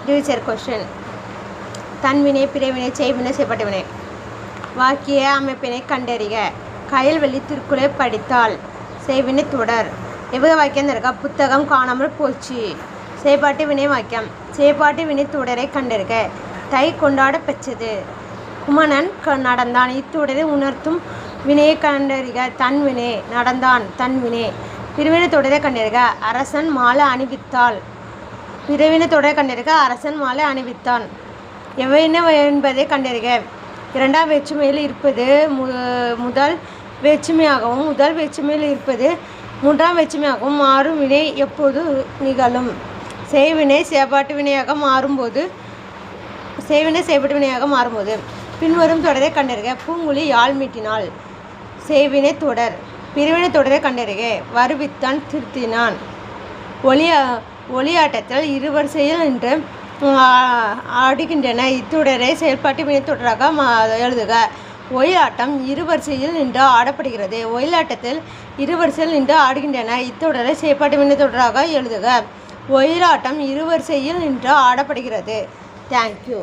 Future question. தன்வினை பிறவினை செய்வினை செய்யப்பட்ட வினை. வாக்கிய அமைப்பினை கண்டறிக. கயல்வெளி திருக்குறளை படித்தால். செய்வினை தொடர். எவ்வகை வாக்கியம் இருக்கா? புத்தகம் காணாமல் போச்சு. செயற்பாட்டு வினை வாக்கியம். செயற்பாட்டு வினை தொடரை கண்டறிக. தை கொண்டாட பெற்றது. குமணன் நடந்தான். இத்தொடரை உணர்த்தும் வினையை கண்டறிக. தன்வினை நடந்தான் தன்வினை. பிரிவினை தொடரை கண்டறிக. அரசன் மாலை அணிவித்தாள். பிறவினை தொடரை கண்டறிக. அரசன் மாலை அணிவித்தான். எவையின என்பதை கண்டறிக. இரண்டாம் வேற்றுமையில் இருப்பது முதல் வேற்றுமையாகவும் முதல் வேற்றுமையில் இருப்பது மூன்றாம் வேற்றுமையாகவும் மாறும் வினை எப்போது நிகழும்? செய்வினை செயற்பாட்டு வினையாக மாறும்போது பின்வரும் தொடரை கண்டறிக. பூங்குழி யாழ் மீட்டினாள். செய்வினை தொடர். பிரிவினை தொடரை கண்டறிக. வருவித்தான் திருத்தினான். ஒளியாட்டத்தில் இருவரிசையில் நின்று ஆடுகின்றன. இத்தொடரை செயல்பாட்டு வினை தொடராக எழுதுக. ஒயிலாட்டம் இருவரிசையில் நின்று ஆடப்படுகிறது. ஒயிலாட்டத்தில் இருவரிசையில் நின்று ஆடுகின்றன. இத்தொடரை செயல்பாட்டு வினை தொடராக எழுதுக. ஒயிலாட்டம் இருவரிசையில் நின்று ஆடப்படுகிறது. தேங்க்யூ.